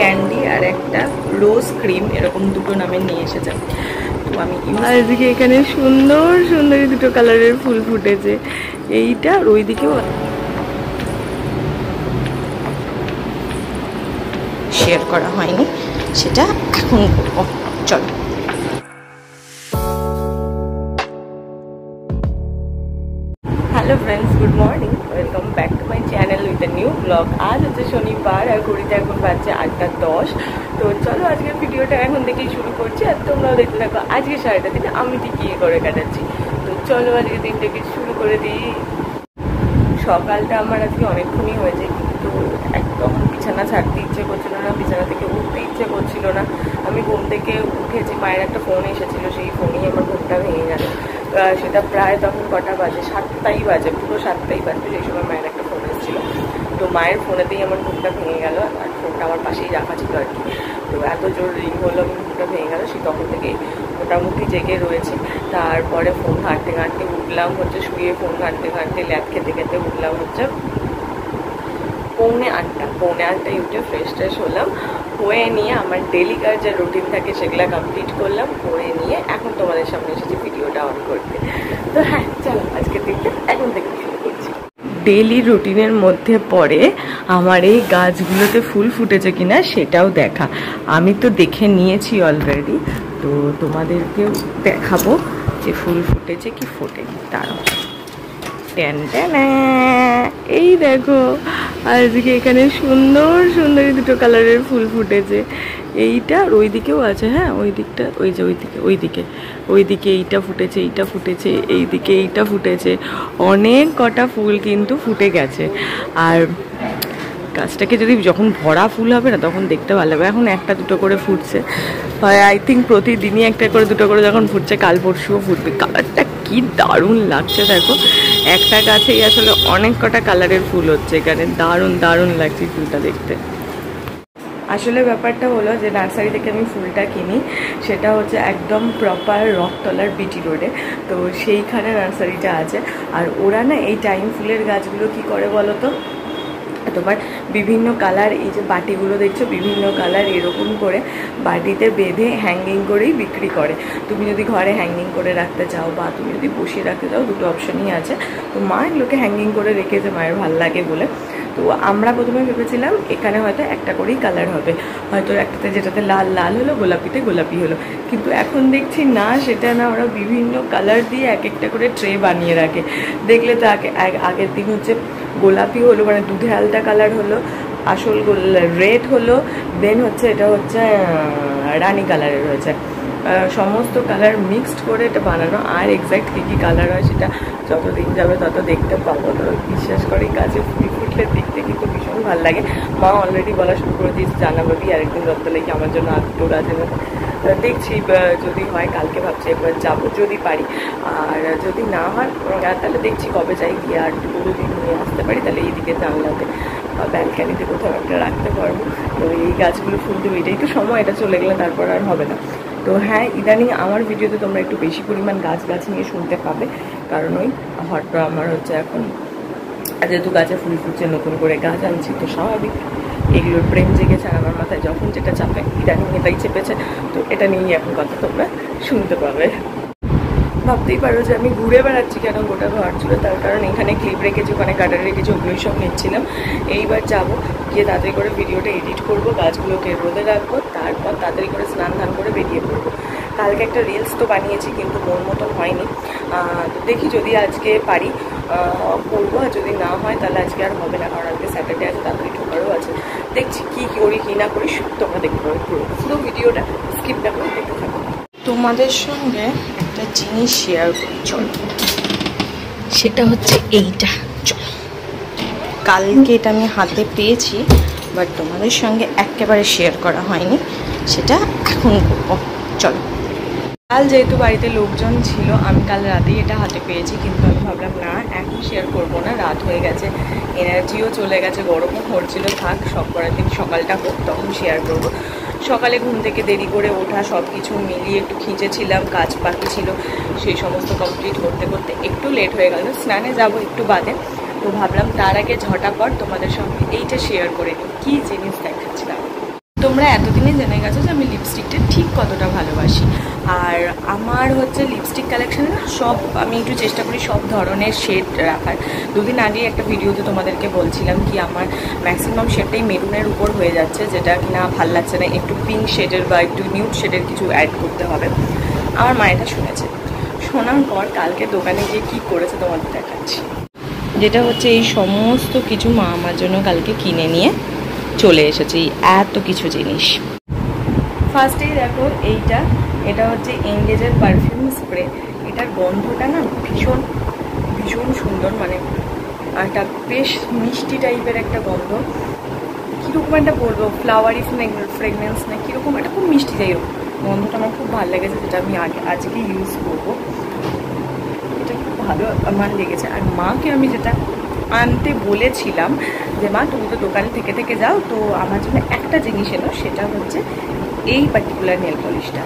Candy আর একটা রোজ cream, এরকম দুটো নামের নিয়ে এসেছে। তো আমি আজকে এখানে সুন্দর সুন্দর দুটো কালারের ফুল ফুটেছে, এইটা আর ওইদিকেও শেয়ার করা হয়নি, সেটা এখন করবো। চলো। Hello friends, good morning, welcome back to my channel with a new blog. আজ হচ্ছে শনিবার আর ঘড়িতে এখন বাজছে 8:10। তো চলো আজকের ভিডিওটা এখন থেকেই শুরু করছি, আর তোমরাও দেখতে থাকো আজকে সারাটা দিন আমি ঠিক কী করে কাটাচ্ছি। তো চলো আজকে দিনটাকে শুরু করে দিই। সকালটা আমার আজকে অনেকক্ষণই হয়েছে, কিন্তু একদম বিছানা ছাড়তে ইচ্ছে করছিল না, বিছানা থেকে উঠতে ইচ্ছে করছিল না। আমি ঘুম থেকে উঠেছি, মায়ের একটা ফোন এসেছিলো, সেই ফোনেই আমার ঘুমটা ভেঙে গেল। সেটা প্রায় তখন কটা বাজে, 7টাই বাজে, পুরো 7টাই বাজবে, সেই সময় মায়ের একটা ফোন এসেছিলো। তো মায়ের ফোনেতেই আমার ঘুমটা ভেঙে গেল, আর ফোনটা আমার পাশেই রাখা ছিল আর কি। তো এত জোর রিং হলো, আমি ঘুমটা ভেঙে গেল, সেই তখন থেকে মোটামুটি জেগে রয়েছে। তারপরে ফোন ঘাঁটতে ঘাঁটতে উঠলাম হচ্ছে, শুয়ে ফোন ঘাঁটতে ঘাঁটতে ল্যাদ খেতে খেতে উঠলাম হচ্ছে 8:45। 8:45 উঠে ফ্রেশ ট্রেশ হলাম, হয়ে নিয়ে আমার ডেলিকার যে রুটিন থাকে সেগুলো কমপ্লিট করলাম, করে নিয়ে এখন তোমাদের সামনে এসেছি ভিডিওটা অন করতে। তো হ্যাঁ, চলো আজকের দিনটা এখন থেকে শুরু করছি। ডেলি রুটিনের মধ্যে পড়ে আমার এই গাছগুলোতে ফুল ফুটেছে কিনা সেটাও দেখা। আমি তো দেখে নিয়েছি অলরেডি, তো তোমাদেরকেও দেখাবো যে ফুল ফুটেছে কি ফোটেনি। তারও এই দেখো আজকে এখানে সুন্দর সুন্দর দুটো কালারের ফুল ফুটেছে, এইটা আর ওইদিকেও আছে। হ্যাঁ, ওই দিকটা, ওই যে ওইদিকে এইটা ফুটেছে, এইটা ফুটেছে, এইদিকে এইটা ফুটেছে, অনেক কটা ফুল কিন্তু ফুটে গেছে। আর গাছটাকে যদি যখন ভরা ফুল হবে না তখন দেখতে ভালো হবে। এখন একটা দুটো করে ফুটছে, আই থিঙ্ক প্রতিদিনই একটা করে দুটো করে যখন ফুটছে, কাল পরশুও ফুটবে। কালারটা কি দারুণ লাগছে দেখো, একটা গাছেই আসলে অনেক কটা কালারের ফুল হচ্ছে এখানে, দারুণ দারুণ লাগছে ফুলটা দেখতে। আসলে ব্যাপারটা হলো যে নার্সারি থেকে আমি ফুলটা কিনি, সেটা হচ্ছে একদম প্রপার রথতলার বিটি রোডে, তো সেইখানে নার্সারিটা আছে। আর ওরা না এই টাইম ফুলের গাছগুলো কি করে বলো তো, তোমার বিভিন্ন কালার, এই যে বাটিগুলো দেখছো বিভিন্ন কালার, এরকম করে বাটিতে বেঁধে হ্যাঙ্গিং করেই বিক্রি করে। তুমি যদি ঘরে হ্যাঙ্গিং করে রাখতে চাও বা তুমি যদি বসিয়ে রাখতে চাও, দুটো অপশনই আছে। তো মা এগুলোকে হ্যাঙ্গিং করে রেখেছে, মায়ের ভালো লাগে বলে। তো আমরা প্রথমে ভেবেছিলাম এখানে হয়তো একটা করেই কালার হবে, হয়তো একটাতে যেটাতে লাল লাল হলো, গোলাপিতে গোলাপি হলো, কিন্তু এখন দেখছি না, সেটা না, ওরা বিভিন্ন কালার দিয়ে এক একটা করে ট্রে বানিয়ে রাখে। দেখলে তো আগের দিন হচ্ছে গোলাপি হলো, মানে দুধে আলতা কালার হলো, আসল রেড হলো, দেন হচ্ছে এটা হচ্ছে রানী কালারের হয়েছে, সমস্ত কালার মিক্সড করে এটা বানানো। আর এক্স্যাক্ট কী কী কালার হয় সেটা যত দিন যাবে তত দেখতে পাবো। তো বিশ্বাস করি গাছে ফুল ফুটলে দেখতে কিন্তু ভীষণ ভালো লাগে। মা অলরেডি বলা শুরু করে দিয়েছে, জানাবি আরেকদিন রথতলায় কি আমার জন্য আধটু গাছের মতো। দেখছি যদি হয় কালকে ভাবছি একবার যাবো যদি পারি, আর যদি না হয় তাহলে দেখছি কবে যাই, গিয়ে আর দুটো যদি নিয়ে আসতে পারি তাহলে এইদিকে জানলাতে বা ব্যালকানিতে কোথাও একটা রাখতে পারবো। তো এই গাছগুলো ফুল দেবে, এটাই তো সময়, এটা চলে গেলে তারপর আর হবে না। তো হ্যাঁ, ইদানিং আমার ভিডিওতে তোমরা একটু বেশি পরিমাণ গাছ নিয়ে শুনতে পাবে, কারণ ওই হয়তো আমার হচ্ছে এখন যেহেতু গাছে ফুল ফুটছে, নতুন করে গাছ আনছি, তো স্বাভাবিক এগুলোর প্রেম জেগেছে। আর আমার মাথায় যখন যেটা চাপে, ইদানিং এটাই চেপেছে, তো এটা নিয়েই এখন কথা তোমরা শুনতে পাবে। ভাবতেই পারো যে আমি ঘুরে বেড়াচ্ছি কেন গোটা ঘর ছিল, তার কারণ এখানে ক্লিপ রেখেছি, ওখানে কাটার রেখেছি, ওগুলোই সব নিচ্ছিলাম। এইবার যাবো, গিয়ে তাড়াতাড়ি করে ভিডিওটা এডিট করবো, গাছগুলোকে রোদে রাখবো, তারপর তাড়াতাড়ি করে স্নান ধান করে বেরিয়ে পড়বো। কালকে একটা রিলস তো বানিয়েছি, কিন্তু মন মতন হয়নি। তো দেখি যদি আজকে পারি করবো, আর যদি না হয় তাহলে আজকে আর হবে না, কারণ আজকে স্যাটারডে আছে, তাড়াতাড়ি ঠোকারও আছে। দেখছি কী করি কী না করি, তোমরা দেখতে পাবে পুরো ভিডিওটা, স্কিপ না করে দেখতে থাকো। তোমাদের সঙ্গে একটা জিনিস শেয়ার করি, চলো, সেটা হচ্ছে এইটা। চলো, কালকে এটা আমি হাতে পেয়েছি, বাট তোমাদের সঙ্গে একেবারে শেয়ার করা হয়নি, সেটা এখন করবো। চলো, কাল যেহেতু বাড়িতে লোকজন ছিল, আমি কাল রাতেই এটা হাতে পেয়েছি, কিন্তু আমি ভাবলাম না, এখন শেয়ার করবো না, রাত হয়ে গেছে, এনার্জিও চলে গেছে, গরমও হচ্ছিল, থাক সব করার দিন সকালটা হোক, তখন শেয়ার করবো। সকালে ঘুম থেকে দেরি করে ওঠা, সব কিছু মিলিয়ে একটু খিঁচেছিলাম, কাজ বাকি ছিল, সেই সমস্ত কমপ্লিট করতে করতে একটু লেট হয়ে গেল। স্নানে যাব একটু বাদে, তো ভাবলাম তার আগে ঝটাপট তোমাদের সঙ্গে এইটা শেয়ার করে নিই, কী জিনিস দেখাচ্ছিলাম। তোমরা এতদিনে জেনে গেছো যে আমি লিপস্টিকটা ঠিক কতটা ভালোবাসি। আর আমার হচ্ছে লিপস্টিক কালেকশানে না সব আমি একটু চেষ্টা করি সব ধরনের শেড রাখার। দুদিন আগে একটা ভিডিওতে তোমাদেরকে বলছিলাম কি আমার ম্যাক্সিমাম শেডটাই মেরুনের উপর হয়ে যাচ্ছে, যেটা কিনা ভাল লাগছে না, একটু পিঙ্ক শেডের বা একটু নিউড শেডের কিছু অ্যাড করতে হবে। আমার মা এটা শুনেছে, শোনার পর কালকে দোকানে গিয়ে কী করেছে তোমাদের দেখাচ্ছি। যেটা হচ্ছে এই সমস্ত কিছু মা আমার জন্য কালকে কিনে নিয়ে চলে এসেছে, এত কিছু জিনিস। ফার্স্টেই দেখো এটা হচ্ছে এঙ্গেজের পারফিউম স্প্রে। এটার গন্ধটা না ভীষণ ভীষণ সুন্দর, মানে একটা বেশ মিষ্টি টাইপের একটা গন্ধ। কীরকম একটা বলবো, ফ্লাওয়ারি ফ্রেগনেন্স না কীরকম, এটা খুব মিষ্টি যাই হোক, গন্ধটা আমার খুব ভালো লেগেছে, যেটা আমি আজকে ইউজ করবো। এটা খুব ভালো আমার লেগেছে। আর মাকে আমি যেটা আনতে বলেছিলাম যে মা তুমি তো দোকানে থেকে থেকে যাও, তো আমার জন্য একটা জিনিস এলো, সেটা হচ্ছে এই পার্টিকুলার নেল পলিশটা।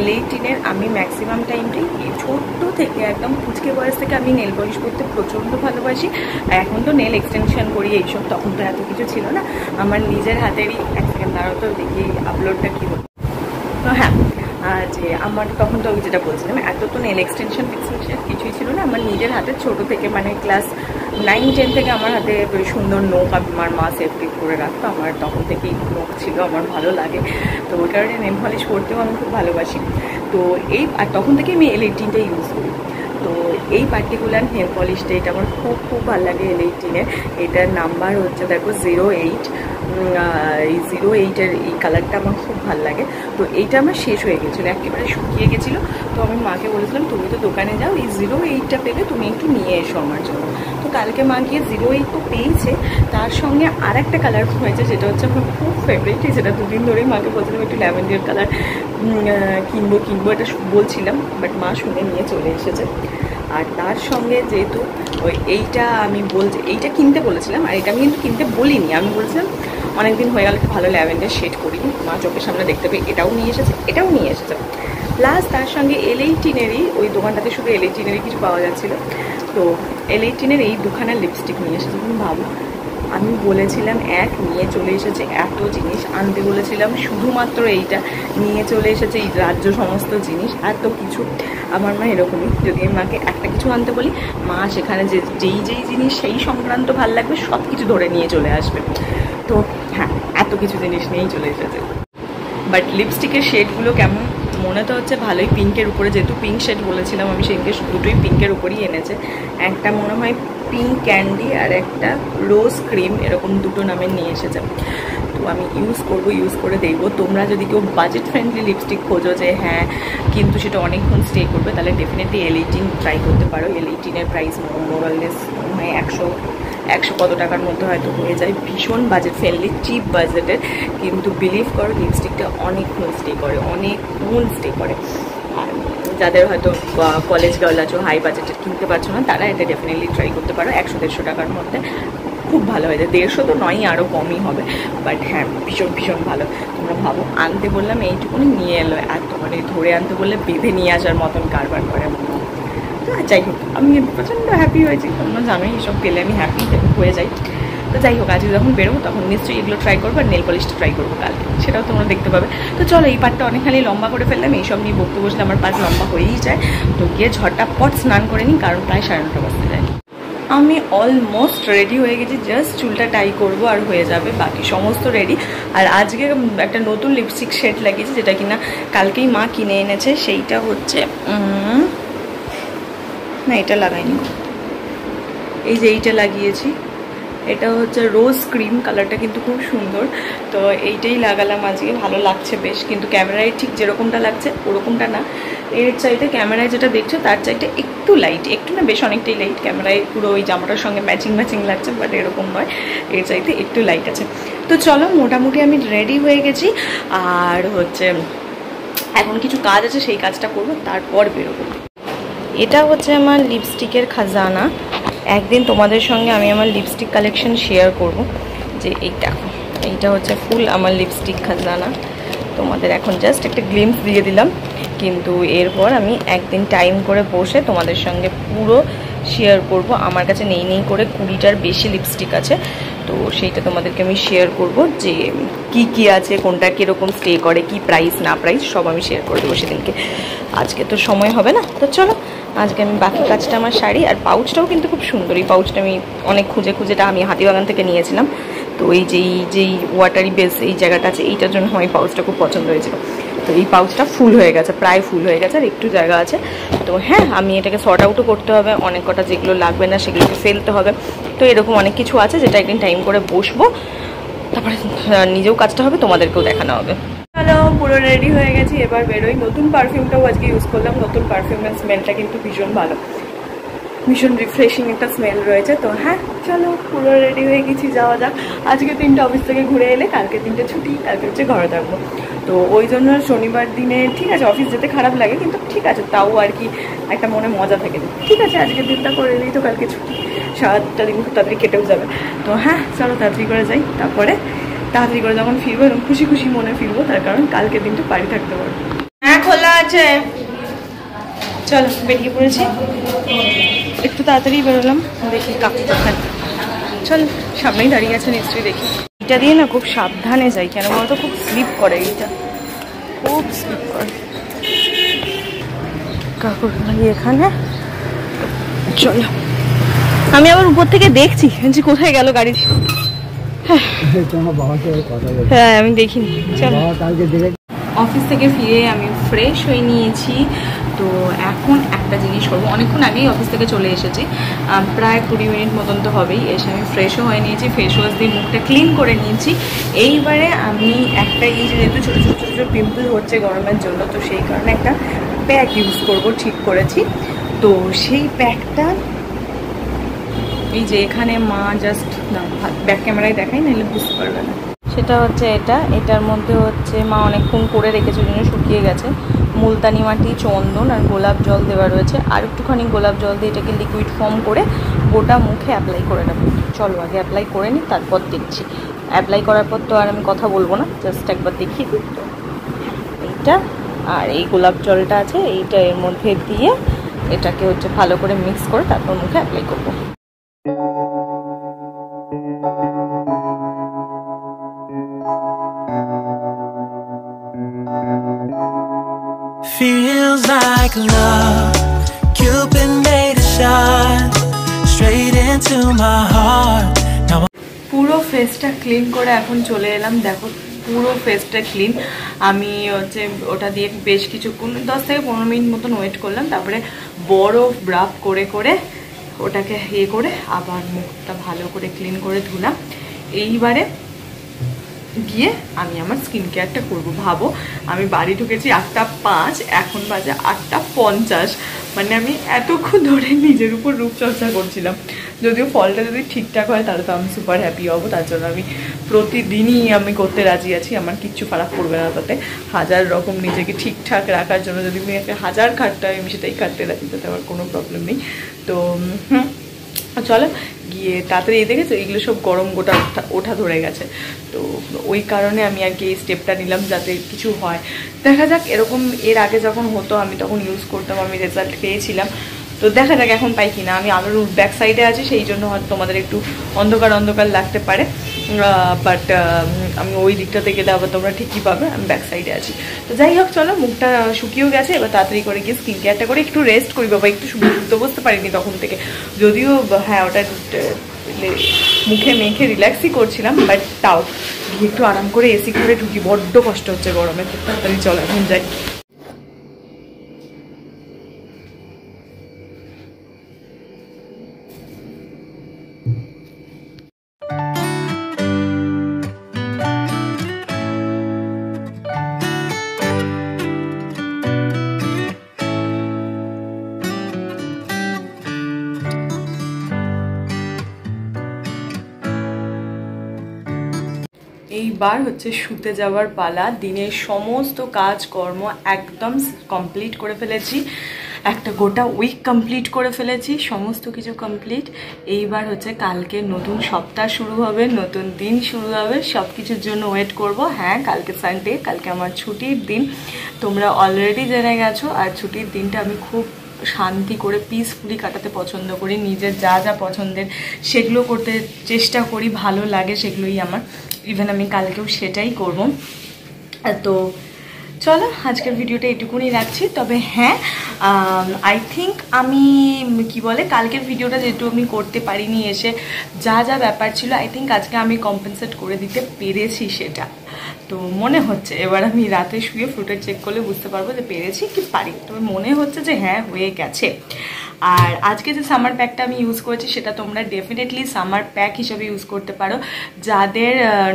L18-এর আমি ম্যাক্সিমাম টাইমটাই ছোট্ট থেকে একদম কুচকে বয়স থেকে আমি নেল পলিশ করতে প্রচণ্ড ভালোবাসি। আর এখন তো নেল এক্সটেনশন করি এইসব, তখন তো এত কিছু ছিল না। আমার নিজের হাতেরই, এক সেকেন্ড দাঁড়াও তো দেখি আপলোডটা কী হলো। তো হ্যাঁ, যে আমার তখন তো যেটা বলছিলাম, এত তো নেল এক্সটেনশন কিছুই ছিল না। আমার নিজের হাতে ছোটো থেকে, মানে ক্লাস 9-10 থেকে আমার হাতে সুন্দর নোখ আমার মা সেফটি করে রাখতো। আমার তখন থেকেই নোখ ছিল, আমার ভালো লাগে, তো ওই কারণে নেল পলিশ করতেও আমি খুব ভালোবাসি। তো আর তখন থেকেই আমি L18টা ইউজ করি। তো এই পার্টিকুলার নেল পলিশটা এটা আমার খুব খুব ভালো লাগে L18-এর। এটার নাম্বার হচ্ছে দেখো 08। এই 08-এর এই কালারটা আমার খুব ভালো লাগে। তো এইটা আমার শেষ হয়ে গেছিলো, একেবারে শুকিয়ে গেছিলো। তো আমি মাকে বলেছিলাম তুমি তো দোকানে যাও, এই 08টা পেলে তুমি একটু নিয়ে এসো আমার জন্য। তো কালকে মা গিয়ে 08 তো পেয়েছে, তার সঙ্গে আর একটা কালার হয়েছে, যেটা হচ্ছে আমার খুব ফেভারিট। যেটা দুদিন ধরেই মাকে বলছিলাম একটু ল্যাভেন্ডার কালার কিনবো এটা বলছিলাম, বাট মা শুনে নিয়ে চলে এসেছে। আর তার সঙ্গে যেহেতু এইটা আমি এইটা কিনতে বলেছিলাম, আর এটা আমি কিন্তু কিনতে বলিনি, আমি বলছিলাম অনেকদিন হয়ে গেল একটু ভালো ল্যাভেন্ডার শেড করিনি, মা চোখের সামনে দেখতে পেয়ে এটাও নিয়ে এসেছে। প্লাস তার সঙ্গে L18-এরই ওই দোকানটাতে শুধু L18-এরই কিছু পাওয়া যাচ্ছিলো, তো L18-এর এই দুখানা লিপস্টিক নিয়ে এসেছে। তুমি ভাবো, আমি বলেছিলাম নিয়ে চলে এসেছে এত জিনিস, আনতে বলেছিলাম শুধুমাত্র এইটা, নিয়ে চলে এসেছে এই রাজ্য সমস্ত জিনিস, এত কিছু। আমার মা এরকমই, যদি আমি মাকে একটা কিছু আনতে বলি, মা সেখানে যেই জিনিস সেই সংক্রান্ত ভাল লাগবে সব কিছু ধরে নিয়ে চলে আসবে। তো হ্যাঁ, এত কিছু জিনিস নিয়েই চলে এসেছে। বাট লিপস্টিকের শেডগুলো কেমন মনে তো হচ্ছে ভালোই পিঙ্কের উপরে, যেহেতু পিঙ্ক শেড বলেছিলাম আমি, সেদিকে দুটোই পিঙ্কের উপরেই এনেছে। একটা মনে হয় পিঙ্ক ক্যান্ডি আর একটা রোজ ক্রিম, এরকম দুটো নামের নিয়ে এসেছে। তো আমি ইউজ করে দেখবো। তোমরা যদি কেউ বাজেট ফ্রেন্ডলি লিপস্টিক খোঁজো যে হ্যাঁ কিন্তু সেটা অনেকক্ষণ স্টে করবে, তাহলে ডেফিনেটলি L18 ট্রাই করতে পারো। L18-এর প্রাইস মোরালেস হয় 100 কত টাকার মধ্যে হয়তো হয়ে যায়, ভীষণ বাজেট ফ্রেন্ডলি, চিপ বাজেটের। কিন্তু বিলিভ করো লিপস্টিকটা অনেকক্ষণ স্টে করে। আর যাদের হয়তো কলেজ গার্ল আছো, হাই বাজেটের কিনতে পারছো না, তারা এটা ডেফিনেটলি ট্রাই করতে পারো। 100-150 টাকার মধ্যে খুব ভালো হয়ে যায়। 150 তো নয়, আরও কমই হবে, বাট হ্যাঁ ভীষণ ভালো। তোমরা ভাবো, আনতে বললাম এইটুকুনি নিয়ে এলো, এত মানে ধরে আনতে বললে বেঁধে নিয়ে আসার মতন কারবার করে। তো যাই হোক, আমি প্রচণ্ড হ্যাপি হয়েছি। তোমরা জানোই এসব পেলে আমি হ্যাপি হয়ে যাই। তো যাই হোক, আজকে যখন বেরোবো তখন নিশ্চয়ই এগুলো ট্রাই করবো, আর নেল পলিশটা ট্রাই করবো কালকে, সেটাও তোমরা দেখতে পাবে। তো চলো, এই পার্টটা অনেকখানি লম্বা করে ফেললাম, এইসব নিয়ে বকতে বসলে আমার পার্ট লম্বা হয়েই যায়। তো গিয়ে ঝটপট স্নান করে নিই, কারণ প্রায় 9:30 বাজতে যায়। আমি অলমোস্ট রেডি হয়ে গেছি, জাস্ট চুলটা টাই করবো আর হয়ে যাবে, বাকি সমস্ত রেডি। আর আজকে একটা নতুন লিপস্টিক শেড লাগিয়েছি, যেটা কিনা কালকেই মা কিনে এনেছে। সেইটা হচ্ছে না, এটা লাগাইনি, এই যে এইটা লাগিয়েছি, এটা হচ্ছে রোজ ক্রিম, কালারটা কিন্তু খুব সুন্দর। তো এইটাই লাগালাম আজকে, ভালো লাগছে বেশ। কিন্তু ক্যামেরায় ঠিক যেরকমটা লাগছে ওরকমটা না, এর চাইতে ক্যামেরায় যেটা দেখছো তার চাইতে একটু লাইট, একটু না বেশ অনেকটাই লাইট। ক্যামেরায় পুরো ওই জামাটার সঙ্গে ম্যাচিং লাগছে, বাট এরকম নয়, এর চাইতে একটু লাইট আছে। তো চলো, মোটামুটি আমি রেডি হয়ে গেছি। আর হচ্ছে এখন কিছু কাজ আছে, সেই কাজটা করবো, তারপর বেরোবো। এটা হচ্ছে আমার লিপস্টিকের খাজানা। একদিন তোমাদের সঙ্গে আমি আমার লিপস্টিক কালেকশন শেয়ার করব। যে এইটা হচ্ছে ফুল আমার লিপস্টিক খাজানা। তোমাদের এখন জাস্ট একটা গ্লিম্পস দিয়ে দিলাম, কিন্তু এরপর আমি একদিন টাইম করে বসে তোমাদের সঙ্গে পুরো শেয়ার করব। আমার কাছে নেই করে 20টার বেশি লিপস্টিক আছে, তো তো সেইটা তোমাদেরকে আমি শেয়ার করব যে কি কি আছে, কোনটা কীরকম স্টে করে, কি প্রাইস না প্রাইস সব আমি শেয়ার করে দেবো সেদিনকে। আজকে তো সময় হবে না, তো চলো আজকে আমি বাকি কাজটা আমার শাড়ি। আর পাউচটাও কিন্তু খুব সুন্দর, এই পাউচটা আমি অনেক খুঁজে খুঁজেটা আমি হাতিবাগান থেকে নিয়েছিলাম। তো এই যেই ওয়াটারি বেস এই জায়গাটা আছে, এইটার জন্য আমার এই পাউচটা খুব পছন্দ হয়েছিল। তো এই পাউচটা ফুল হয়ে গেছে, প্রায় ফুল হয়ে গেছে, আর একটু জায়গা আছে। তো হ্যাঁ, আমি এটাকে শর্ট আউটও করতে হবে, অনেক কটা যেগুলো লাগবে না সেগুলোকে ফেলতে হবে। তো এরকম অনেক কিছু আছে যেটা একদিন টাইম করে বসবো, তারপরে নিজেও কাজটা হবে, তোমাদেরকেও দেখানো হবে। হ্যালো, পুরো রেডি হয়ে গেছি, এবার বেরোই। নতুন পারফিউমটাও আজকে ইউজ করলাম। নতুন পারফিউমের স্মেলটা কিন্তু ভীষণ ভালো, ভীষণ রিফ্রেশিং একটা স্মেল রয়েছে। তো হ্যাঁ চলো, পুরো রেডি হয়ে গেছি, যাওয়া যাক। আজকে 3টে অফিস থেকে ঘুরে এলে, কালকে 3টে ছুটি, কালকে হচ্ছে ঘরে থাকবো। তো ওই জন্য শনিবার দিনে ঠিক আছে, অফিস যেতে খারাপ লাগে, কিন্তু ঠিক আছে, তাও আর কি একটা মনে মজা থাকে। ঠিক আছে, আজকের দিনটা করে এলেই তো কালকে ছুটি, সারাটা দিন খুব তাড়াতাড়ি কেটেও যাবে। তো হ্যাঁ চলো তাড়াতাড়ি করে যাই, তারপরে তাড়াতাড়ি করে যখন ফিরবো এবং খুশি খুশি মনে ফিরবো, তার কারণ কালকে দিনটা বাড়ি থাকতে পারবো। হ্যাঁ খোলা আছে, চলো বেরিয়ে পড়েছি। একটু তাড়াতাড়ি বেরোলাম, দেখি কাকু কোথায়। চল, সামনেই দাঁড়িয়ে আছে নিশ্চয়ই, দেখি। এটা দিয়ে না খুব সাবধানে যাই, কেন বলতো খুব স্লিপ করে, এইটা খুব স্লিপ করে। কাকুর গাড়ি এখানে, চলো। আমি আবার উপর থেকে দেখছি যে কোথায় গেল গাড়ি। হ্যাঁ আমি দেখিনি। চলো, অফিস থেকে ফিরে আমি ফ্রেশ হয়ে নিয়েছি। তো এখন একটা জিনিস করবো, অনেকক্ষণ আগেই অফিস থেকে চলে এসেছি, প্রায় 20 মিনিট মতন তো হবেই। এসে আমি ফ্রেশও হয়ে নিয়েছি, ফেস ওয়াশ দিয়ে মুখটা ক্লিন করে নিয়েছি। এইবারে আমি একটা, এই যেহেতু ছোটো ছোটো ছোটো ছোটো পিম্পল হচ্ছে গরমের জন্য, তো সেই কারণে একটা প্যাক ইউজ করব ঠিক করেছি। তো সেই প্যাকটা এই যে এখানে মা জাস্ট ব্যাক ক্যামেরায় দেখাই, নাহলে বুঝতে পারবে না। সেটা হচ্ছে এটার মধ্যে হচ্ছে মা অনেকক্ষণ করে রেখেছে, ওই জন্য শুকিয়ে গেছে। মুলতানি মাটি, চন্দন আর গোলাপ জল দেওয়া রয়েছে। আর একটুখানি গোলাপ জল দিয়ে এটাকে লিকুইড ফর্ম করে গোটা মুখে অ্যাপ্লাই করে নেবো। চলো আগে অ্যাপ্লাই করে নিই, তারপর দেখছি। অ্যাপ্লাই করার পর তো আর আমি কথা বলবো না, জাস্ট একবার দেখিয়ে দিই। তো এইটা আর এই গোলাপ জলটা আছে, এইটা এর মধ্যে দিয়ে এটাকে হচ্ছে ভালো করে মিক্স করে তারপর মুখে অ্যাপ্লাই করবো। Feels like love, Cupid made a shot straight into my heart. Now পুরো ফেসটা ক্লিন করে এখন চলে এলাম, দেখো পুরো ফেসটা ক্লিন। আমি হচ্ছে ওটা দিয়ে বেশ কিছুক্ষণ 10 থেকে 15 মিনিট মতন ওয়েট করলাম, তারপরে বরফ ব্রাফ করে করে ওটাকে করে আবার মুখটা ভালো করে ক্লিন করে ধুলাম। এইবারে গিয়ে আমি আমার স্কিন কেয়ারটা করবো। ভাবো আমি বাড়ি ঢুকেছি 8:05, এখন বাজে 8:50। মানে আমি এতক্ষণ ধরে নিজের উপর রূপচর্চা করছিলাম। যদিও ফলটা যদি ঠিকঠাক হয় তাহলে তো আমি সুপার হ্যাপি হব, তার জন্য আমি প্রতিদিনই আমি করতে রাজি আছি। আমার কিচ্ছু খারাপ করবে না তাতে। 1000 রকম নিজেকে ঠিকঠাক রাখার জন্য যদি আমি একটা 1000 খাটতে হয়, আমি সেটাই খাটতে রাজি, তাতে আমার কোনো প্রবলেম নেই। তো চলো গিয়ে তাড়াতাড়ি দেখেছো এইগুলো সব গরম গোটা ওঠা ধরে গেছে, তো ওই কারণে আমি আর কি এই স্টেপটা নিলাম যাতে কিছু হয়। দেখা যাক, এরকম এর আগে যখন হতো আমি তখন ইউজ করতাম, আমি রেজাল্ট পেয়েছিলাম। তো দেখা যাক এখন পাই কিনা। আমি আলোর ব্যাক সাইডে আছি, সেই জন্য হয়তো তোমাদের একটু অন্ধকার অন্ধকার লাগতে পারে, বাট আমি ওই দিকটাতে গেলে আবার তোমরা ঠিকই পাবে, আমি ব্যাক সাইডে আছি। তো যাই হোক চলো, মুখটা শুকিয়েও গেছে, এবার তাড়াতাড়ি করে গিয়ে স্কিন কেয়ারটা করে একটু রেস্ট করি। বাবা একটু শুতে বসতে পারিনি তখন থেকে, যদিও হ্যাঁ ওটা মুখে মেখে রিল্যাক্সই করছিলাম, বাট তাও গিয়ে একটু আরাম করে এসি ঘরে ঢুকি, বড্ড কষ্ট হচ্ছে গরমে। তাড়াতাড়ি চলো এখন যাই। এইবার হচ্ছে শুতে যাওয়ার পালা। দিনের সমস্ত কাজকর্ম একদম কমপ্লিট করে ফেলেছি, একটা গোটা উইক কমপ্লিট করে ফেলেছি, সমস্ত কিছু কমপ্লিট। এইবার হচ্ছে কালকে নতুন সপ্তাহ শুরু হবে, নতুন দিন শুরু হবে, সব কিছুর জন্য ওয়েট করব। হ্যাঁ কালকে সানডে, কালকে আমার ছুটির দিন, তোমরা অলরেডি জেনে গেছো। আর ছুটির দিনটা আমি খুব শান্তি করে পিসফুলি কাটাতে পছন্দ করি, নিজের যা যা পছন্দের সেগুলো করতে চেষ্টা করি, ভালো লাগে সেগুলোই আমার। ইভেন আমি কালকেও সেটাই করব। তো চলো আজকের ভিডিওটা এটুকুনি রাখছি। তবে হ্যাঁ, আই থিঙ্ক আমি কি বলে কালকের ভিডিওটা যেহেতু আমি করতে পারিনি এসে, যা যা ব্যাপার ছিল আই থিঙ্ক আজকে আমি কম্পেনসেট করে দিতে পেরেছি সেটা। তো মনে হচ্ছে এবার আমি রাতে শুয়ে ফুটেজ চেক করলে বুঝতে পারবো যে পেরেছি কি পারি। তবে মনে হচ্ছে যে হ্যাঁ হয়ে গেছে। আর আজকে যে সামার প্যাকটা আমি ইউজ করেছি সেটা তোমরা ডেফিনেটলি সামার প্যাক হিসেবে ইউজ করতে পারো। যাদের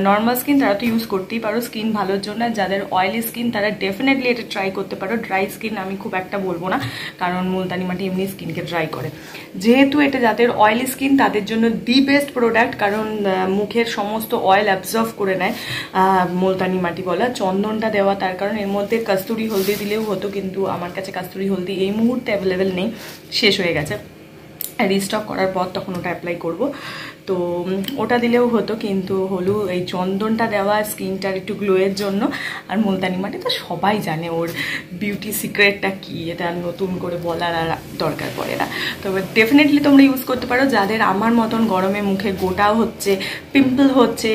নর্মাল স্কিন তারা তো ইউজ করতেই পারো স্কিন ভালোর জন্য, যাদের অয়েলি স্কিন তারা ডেফিনেটলি এটা ট্রাই করতে পারো। ড্রাই স্কিন আমি খুব একটা বলবো না, কারণ মুলতানি মাটি এমনি স্কিনকে ড্রাই করে। যেহেতু এটা যাদের অয়েলি স্কিন তাদের জন্য দি বেস্ট প্রোডাক্ট, কারণ মুখের সমস্ত অয়েল অ্যাবজর্ভ করে নেয় মুলতানি মাটি বলা। চন্দনটা দেওয়া তার কারণ এর মধ্যে কস্তুরি হলদি দিলেও হতো, কিন্তু আমার কাছে কস্তুরি হলদি এই মুহূর্তে অ্যাভেলেবেল নেই, শেষ হয়ে গেছে। রিস্টক করার পর তখন ওটা অ্যাপ্লাই করব। তো ওটা দিলেও হতো, কিন্তু হলো এই চন্দনটা দেওয়া স্কিনটার একটু গ্লোয়ের জন্য। আর মুলতানি মাটি তো সবাই জানে ওর বিউটি সিক্রেটটা কি, এটা নতুন করে বলার আর দরকার পড়ে না। তবে ডেফিনেটলি তোমরা ইউজ করতে পারো। যাদের আমার মতন গরমে মুখে গোটাও হচ্ছে, পিম্পল হচ্ছে,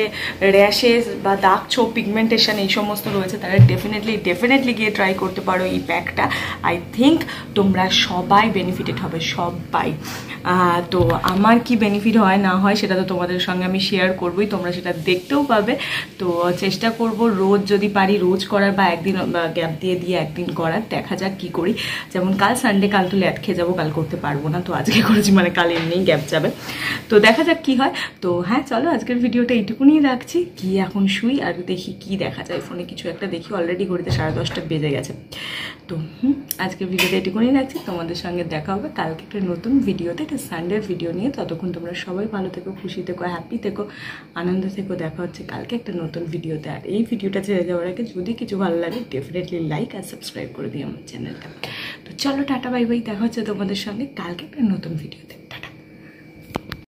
র্যাশেস বা দাগ ছোপ, পিগমেন্টেশন এই সমস্ত রয়েছে, তারা ডেফিনেটলি গিয়ে ট্রাই করতে পারো এই প্যাকটা। আই থিঙ্ক তোমরা সবাই বেনিফিটেড হবে, সবাই। তো আমার কি বেনিফিট হয় না হয় সেটা তো তোমাদের সঙ্গে আমি শেয়ার করবোই, তোমরা সেটা দেখতেও পাবে। তো চেষ্টা করব রোজ যদি পারি রোজ করার, বা একদিন গ্যাপ দিয়ে একদিন করার, দেখা যাক কি করি। যেমন কাল সানডে, কাল তো ল্যাট খেয়ে যাবো, কাল করতে পারবো না। তো আজকে করেছি মানে কাল এমনিই গ্যাপ যাবে। তো দেখা যাক কি হয়। তো হ্যাঁ চলো আজকের ভিডিওটা এইটুকুনি রাখছি। কি এখন শুই আর দেখি কি দেখা যায়, ফোনে কিছু একটা দেখি, অলরেডি ঘড়িতে 10:30 বেজে গেছে। তো আজকের ভিডিওটা এইটুকুনি রাখছি। তোমাদের সঙ্গে দেখা হবে কালকে একটা নতুন ভিডিওতে, একটা সানডের ভিডিও নিয়ে। ততক্ষণ তোমরা সবাই ভালো থেকো, খুশি থেকো, হ্যাপি থেকো, আনন্দ থেকো। দেখা হচ্ছে কালকে একটা নতুন ভিডিওতে। আর এই ভিডিওটা ছেড়ে যাওয়ার আগে যদি কিছু ভালো লাগে ডেফিনেটলি লাইক আর সাবস্ক্রাইব করে দিই আমার চ্যানেলটা। তো চলো টাটা বাই বাই, দেখা হচ্ছে তোমাদের সঙ্গে কালকে একটা নতুন ভিডিওতে।